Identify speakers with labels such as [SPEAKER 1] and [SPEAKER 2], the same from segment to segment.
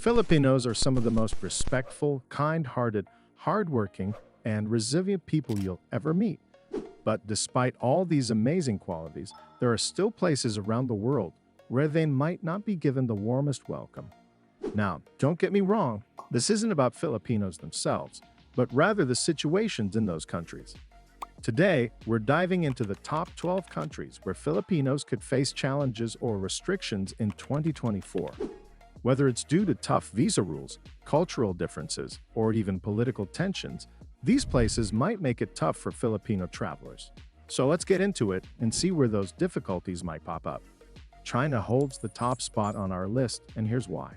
[SPEAKER 1] Filipinos are some of the most respectful, kind-hearted, hardworking, and resilient people you'll ever meet. But despite all these amazing qualities, there are still places around the world where they might not be given the warmest welcome. Now, don't get me wrong, this isn't about Filipinos themselves, but rather the situations in those countries. Today, we're diving into the top 12 countries where Filipinos could face challenges or restrictions in 2024. Whether it's due to tough visa rules, cultural differences, or even political tensions, these places might make it tough for Filipino travelers. So let's get into it and see where those difficulties might pop up. China holds the top spot on our list, and here's why.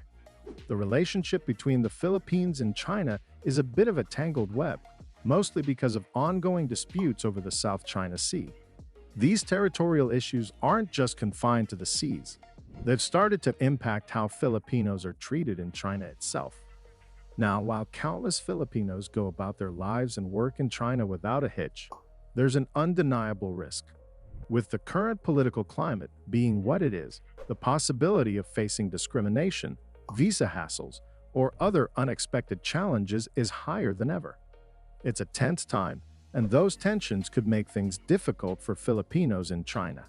[SPEAKER 1] The relationship between the Philippines and China is a bit of a tangled web, mostly because of ongoing disputes over the South China Sea. These territorial issues aren't just confined to the seas. They've started to impact how Filipinos are treated in China itself. Now, while countless Filipinos go about their lives and work in China without a hitch, there's an undeniable risk. With the current political climate being what it is, the possibility of facing discrimination, visa hassles, or other unexpected challenges is higher than ever. It's a tense time, and those tensions could make things difficult for Filipinos in China.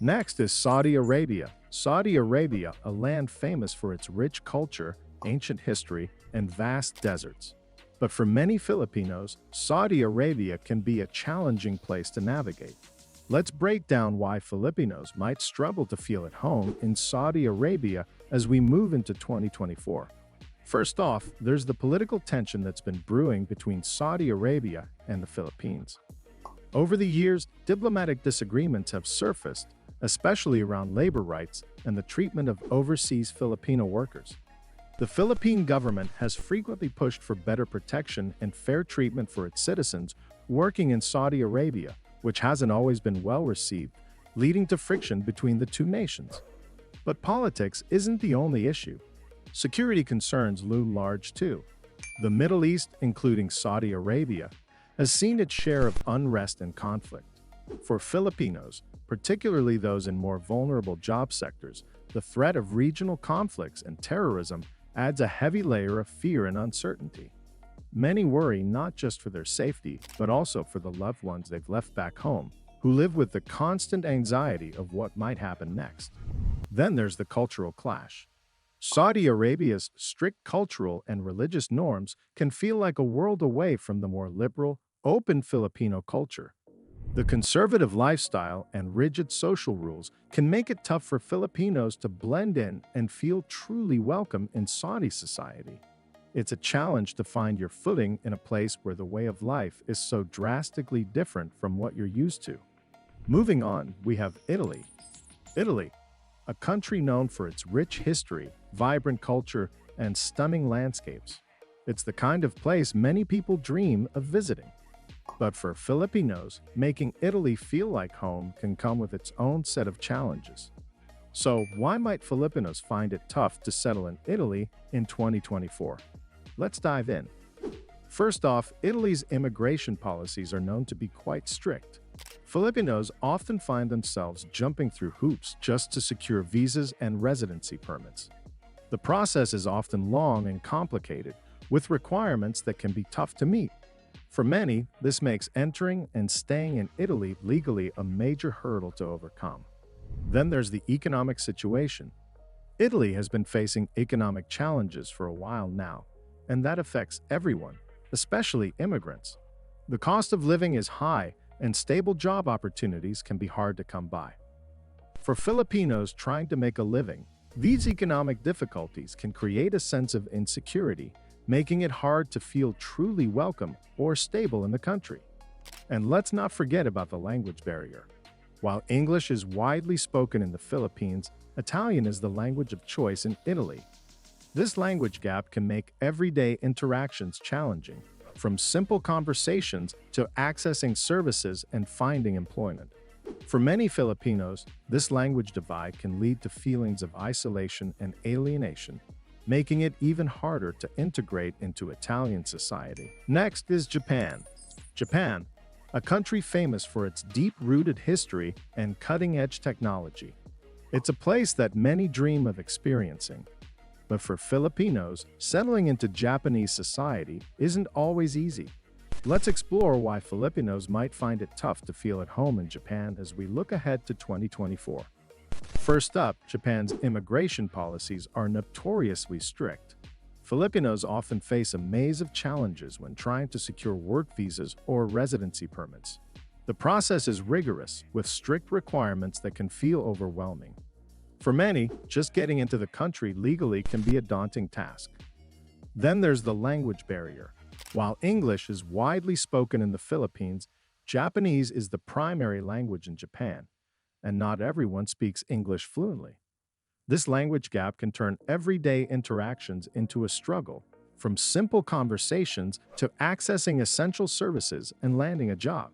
[SPEAKER 1] Next is Saudi Arabia. Saudi Arabia, a land famous for its rich culture, ancient history, and vast deserts. But for many Filipinos, Saudi Arabia can be a challenging place to navigate. Let's break down why Filipinos might struggle to feel at home in Saudi Arabia as we move into 2024. First off, there's the political tension that's been brewing between Saudi Arabia and the Philippines. Over the years, diplomatic disagreements have surfaced, especially around labor rights and the treatment of overseas Filipino workers. The Philippine government has frequently pushed for better protection and fair treatment for its citizens working in Saudi Arabia, which hasn't always been well received, leading to friction between the two nations. But politics isn't the only issue. Security concerns loom large too. The Middle East, including Saudi Arabia, has seen its share of unrest and conflict. For Filipinos, particularly those in more vulnerable job sectors, the threat of regional conflicts and terrorism adds a heavy layer of fear and uncertainty. Many worry not just for their safety, but also for the loved ones they've left back home, who live with the constant anxiety of what might happen next. Then there's the cultural clash. Saudi Arabia's strict cultural and religious norms can feel like a world away from the more liberal, open Filipino culture. The conservative lifestyle and rigid social rules can make it tough for Filipinos to blend in and feel truly welcome in Saudi society. It's a challenge to find your footing in a place where the way of life is so drastically different from what you're used to. Moving on, we have Italy. Italy, a country known for its rich history, vibrant culture, and stunning landscapes. It's the kind of place many people dream of visiting. But for Filipinos, making Italy feel like home can come with its own set of challenges. So, why might Filipinos find it tough to settle in Italy in 2024? Let's dive in. First off, Italy's immigration policies are known to be quite strict. Filipinos often find themselves jumping through hoops just to secure visas and residency permits. The process is often long and complicated, with requirements that can be tough to meet. For many, this makes entering and staying in Italy legally a major hurdle to overcome. Then there's the economic situation. Italy has been facing economic challenges for a while now, and that affects everyone, especially immigrants. The cost of living is high, and stable job opportunities can be hard to come by. For Filipinos trying to make a living, these economic difficulties can create a sense of insecurity, making it hard to feel truly welcome or stable in the country. And let's not forget about the language barrier. While English is widely spoken in the Philippines, Italian is the language of choice in Italy. This language gap can make everyday interactions challenging, from simple conversations to accessing services and finding employment. For many Filipinos, this language divide can lead to feelings of isolation and alienation, making it even harder to integrate into Italian society. Next is Japan. Japan, a country famous for its deep-rooted history and cutting-edge technology. It's a place that many dream of experiencing. But for Filipinos, settling into Japanese society isn't always easy. Let's explore why Filipinos might find it tough to feel at home in Japan as we look ahead to 2024. First up, Japan's immigration policies are notoriously strict. Filipinos often face a maze of challenges when trying to secure work visas or residency permits. The process is rigorous, with strict requirements that can feel overwhelming. For many, just getting into the country legally can be a daunting task. Then there's the language barrier. While English is widely spoken in the Philippines, Japanese is the primary language in Japan, and not everyone speaks English fluently. This language gap can turn everyday interactions into a struggle, from simple conversations to accessing essential services and landing a job.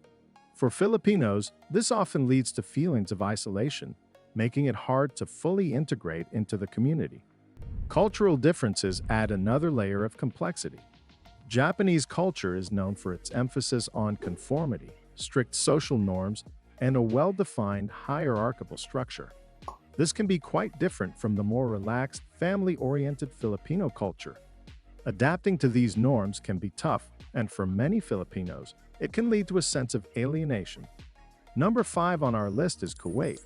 [SPEAKER 1] For Filipinos, this often leads to feelings of isolation, making it hard to fully integrate into the community. Cultural differences add another layer of complexity. Japanese culture is known for its emphasis on conformity, strict social norms, and a well-defined hierarchical structure. This can be quite different from the more relaxed, family-oriented Filipino culture. Adapting to these norms can be tough, and for many Filipinos, it can lead to a sense of alienation. Number 5 on our list is Kuwait.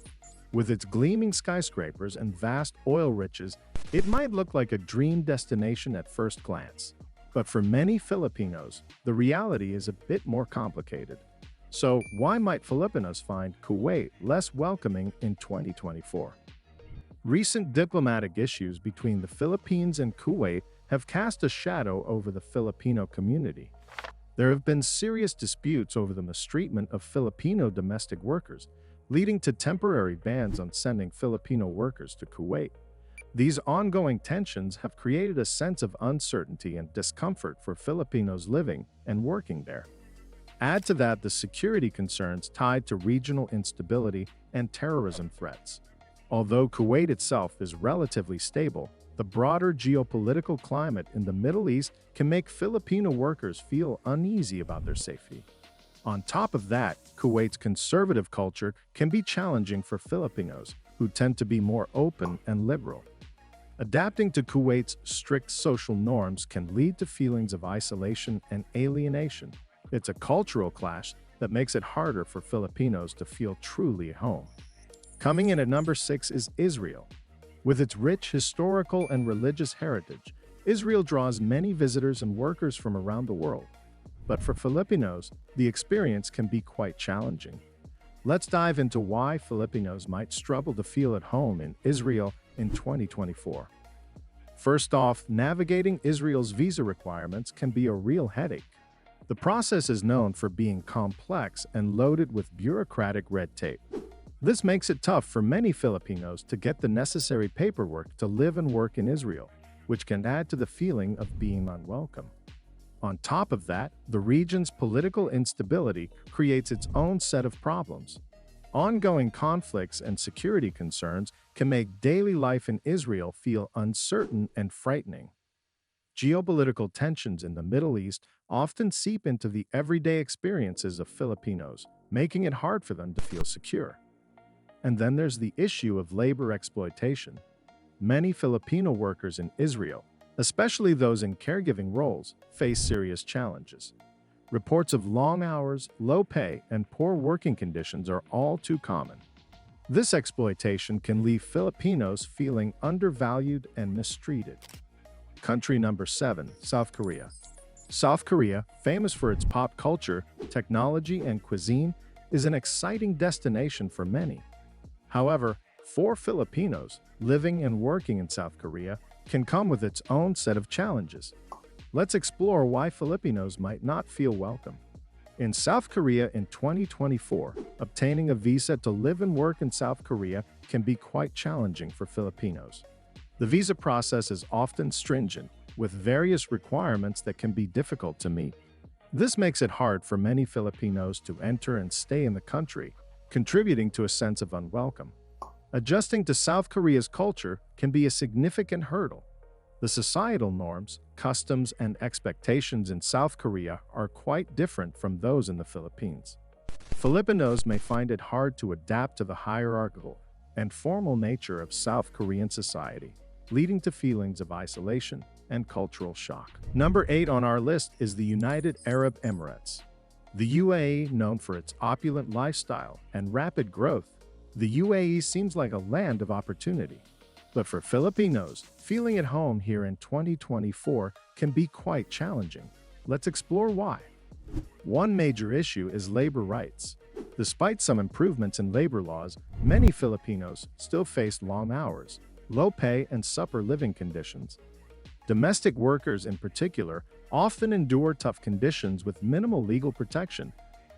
[SPEAKER 1] With its gleaming skyscrapers and vast oil riches, it might look like a dream destination at first glance. But for many Filipinos, the reality is a bit more complicated. So, why might Filipinos find Kuwait less welcoming in 2024? Recent diplomatic issues between the Philippines and Kuwait have cast a shadow over the Filipino community. There have been serious disputes over the mistreatment of Filipino domestic workers, leading to temporary bans on sending Filipino workers to Kuwait. These ongoing tensions have created a sense of uncertainty and discomfort for Filipinos living and working there. Add to that the security concerns tied to regional instability and terrorism threats. Although Kuwait itself is relatively stable, the broader geopolitical climate in the Middle East can make Filipino workers feel uneasy about their safety. On top of that, Kuwait's conservative culture can be challenging for Filipinos, who tend to be more open and liberal. Adapting to Kuwait's strict social norms can lead to feelings of isolation and alienation. It's a cultural clash that makes it harder for Filipinos to feel truly at home. Coming in at number 6 is Israel. With its rich historical and religious heritage, Israel draws many visitors and workers from around the world. But for Filipinos, the experience can be quite challenging. Let's dive into why Filipinos might struggle to feel at home in Israel in 2024. First off, navigating Israel's visa requirements can be a real headache. The process is known for being complex and loaded with bureaucratic red tape. This makes it tough for many Filipinos to get the necessary paperwork to live and work in Israel, which can add to the feeling of being unwelcome. On top of that, the region's political instability creates its own set of problems. Ongoing conflicts and security concerns can make daily life in Israel feel uncertain and frightening. Geopolitical tensions in the Middle East often seep into the everyday experiences of Filipinos, making it hard for them to feel secure. And then there's the issue of labor exploitation. Many Filipino workers in Israel, especially those in caregiving roles, face serious challenges. Reports of long hours, low pay, and poor working conditions are all too common. This exploitation can leave Filipinos feeling undervalued and mistreated. Country number 7, South Korea. South Korea, famous for its pop culture, technology, and cuisine, is an exciting destination for many. However, for Filipinos, living and working in South Korea can come with its own set of challenges. Let's explore why Filipinos might not feel welcome. In South Korea in 2024, obtaining a visa to live and work in South Korea can be quite challenging for Filipinos. The visa process is often stringent, with various requirements that can be difficult to meet. This makes it hard for many Filipinos to enter and stay in the country, contributing to a sense of unwelcome. Adjusting to South Korea's culture can be a significant hurdle. The societal norms, customs, and expectations in South Korea are quite different from those in the Philippines. Filipinos may find it hard to adapt to the hierarchical and formal nature of South Korean society. leading to feelings of isolation and cultural shock. Number 8 on our list is the United Arab Emirates. The UAE, known for its opulent lifestyle and rapid growth, the UAE seems like a land of opportunity. But for Filipinos, feeling at home here in 2024 can be quite challenging. Let's explore why. One major issue is labor rights. Despite some improvements in labor laws, many Filipinos still face long hours, low pay, and supper living conditions. Domestic workers, in particular, often endure tough conditions with minimal legal protection,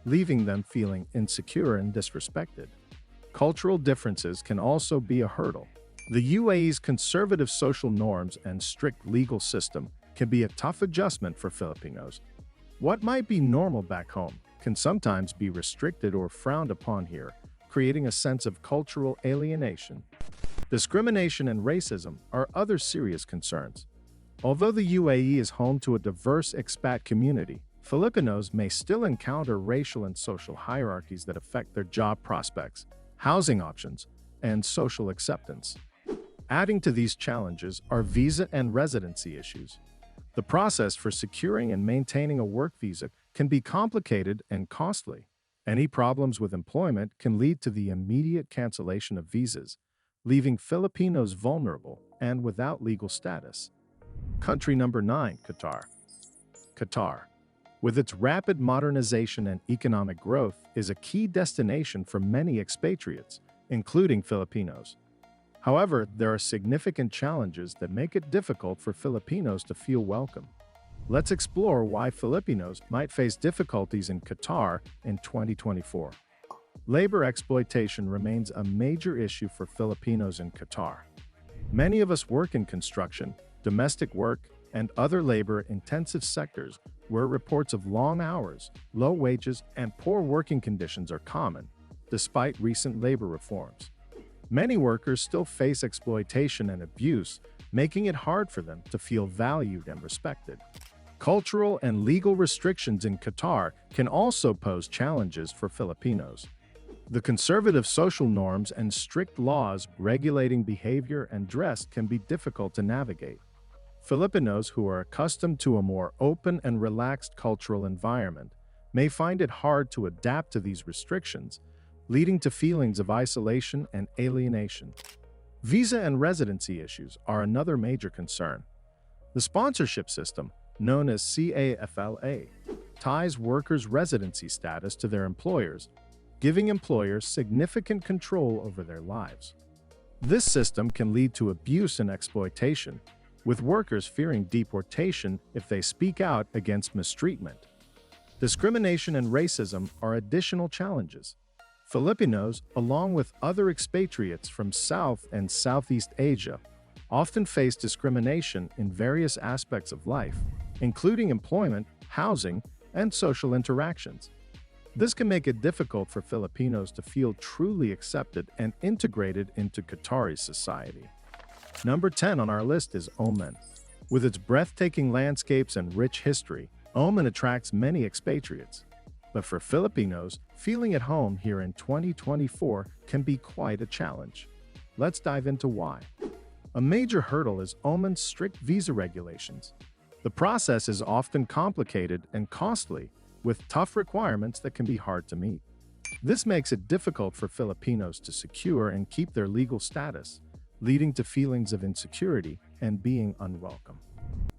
[SPEAKER 1] leaving them feeling insecure and disrespected. Cultural differences can also be a hurdle. The UAE's conservative social norms and strict legal system can be a tough adjustment for Filipinos. What might be normal back home can sometimes be restricted or frowned upon here, creating a sense of cultural alienation. Discrimination and racism are other serious concerns. Although the UAE is home to a diverse expat community, Filipinos may still encounter racial and social hierarchies that affect their job prospects, housing options, and social acceptance. Adding to these challenges are visa and residency issues. The process for securing and maintaining a work visa can be complicated and costly. Any problems with employment can lead to the immediate cancellation of visas, leaving Filipinos vulnerable and without legal status. Country number 9, Qatar. Qatar, with its rapid modernization and economic growth, is a key destination for many expatriates, including Filipinos. However, there are significant challenges that make it difficult for Filipinos to feel welcome. Let's explore why Filipinos might face difficulties in Qatar in 2024. Labor exploitation remains a major issue for Filipinos in Qatar. Many of us work in construction, domestic work, and other labor-intensive sectors where reports of long hours, low wages, and poor working conditions are common, despite recent labor reforms. Many workers still face exploitation and abuse, making it hard for them to feel valued and respected. Cultural and legal restrictions in Qatar can also pose challenges for Filipinos. The conservative social norms and strict laws regulating behavior and dress can be difficult to navigate. Filipinos who are accustomed to a more open and relaxed cultural environment may find it hard to adapt to these restrictions, leading to feelings of isolation and alienation. Visa and residency issues are another major concern. The sponsorship system, known as CAFLA, ties workers' residency status to their employers, giving employers significant control over their lives. This system can lead to abuse and exploitation, with workers fearing deportation if they speak out against mistreatment. Discrimination and racism are additional challenges. Filipinos, along with other expatriates from South and Southeast Asia, often face discrimination in various aspects of life, including employment, housing, and social interactions. This can make it difficult for Filipinos to feel truly accepted and integrated into Qatari society. Number 10 on our list is Oman. With its breathtaking landscapes and rich history, Oman attracts many expatriates. But for Filipinos, feeling at home here in 2024 can be quite a challenge. Let's dive into why. A major hurdle is Oman's strict visa regulations. The process is often complicated and costly, with tough requirements that can be hard to meet. This makes it difficult for Filipinos to secure and keep their legal status, leading to feelings of insecurity and being unwelcome.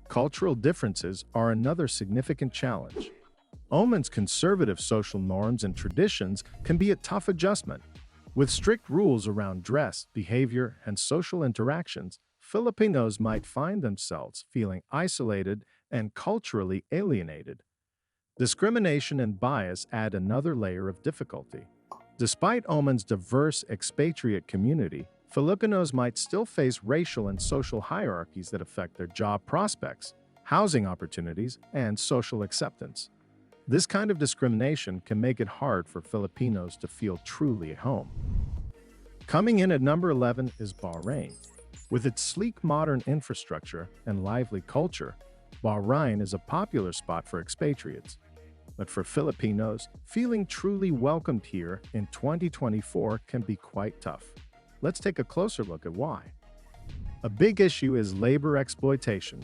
[SPEAKER 1] Cultural differences are another significant challenge. Oman's conservative social norms and traditions can be a tough adjustment. With strict rules around dress, behavior, and social interactions, Filipinos might find themselves feeling isolated and culturally alienated. Discrimination and bias add another layer of difficulty. Despite Oman's diverse expatriate community, Filipinos might still face racial and social hierarchies that affect their job prospects, housing opportunities, and social acceptance. This kind of discrimination can make it hard for Filipinos to feel truly at home. Coming in at number 11 is Bahrain. With its sleek modern infrastructure and lively culture, Bahrain is a popular spot for expatriates. But for Filipinos, feeling truly welcomed here in 2024 can be quite tough. Let's take a closer look at why. A big issue is labor exploitation.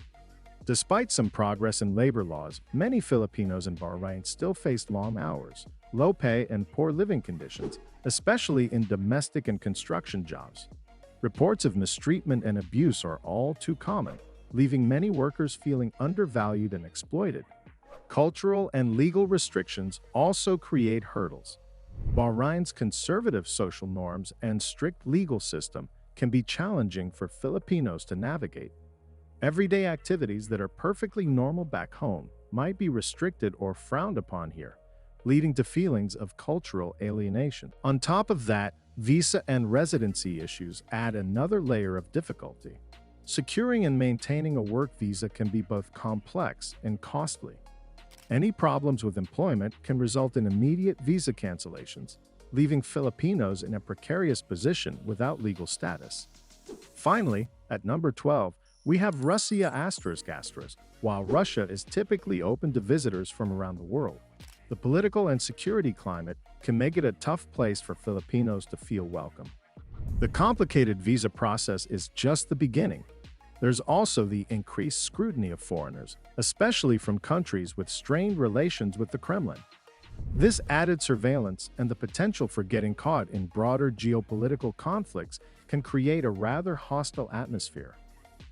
[SPEAKER 1] Despite some progress in labor laws, many Filipinos in Bahrain still face long hours, low pay, and poor living conditions, especially in domestic and construction jobs. Reports of mistreatment and abuse are all too common, leaving many workers feeling undervalued and exploited. Cultural and legal restrictions also create hurdles. Bahrain's conservative social norms and strict legal system can be challenging for Filipinos to navigate. Everyday activities that are perfectly normal back home might be restricted or frowned upon here, leading to feelings of cultural alienation. On top of that, visa and residency issues add another layer of difficulty. Securing and maintaining a work visa can be both complex and costly. Any problems with employment can result in immediate visa cancellations, leaving Filipinos in a precarious position without legal status. Finally, at number 12, we have Russia ***. While Russia is typically open to visitors from around the world, the political and security climate can make it a tough place for Filipinos to feel welcome. The complicated visa process is just the beginning. There's also the increased scrutiny of foreigners, especially from countries with strained relations with the Kremlin. This added surveillance and the potential for getting caught in broader geopolitical conflicts can create a rather hostile atmosphere.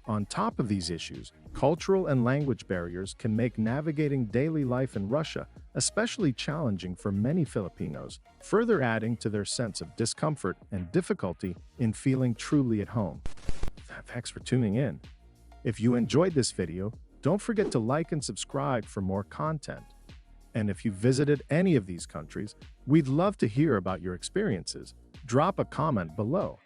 [SPEAKER 1] On top of these issues, cultural and language barriers can make navigating daily life in Russia especially challenging for many Filipinos, further adding to their sense of discomfort and difficulty in feeling truly at home. Thanks for tuning in. If you enjoyed this video, don't forget to like and subscribe for more content. And if you visited any of these countries, we'd love to hear about your experiences. Drop a comment below.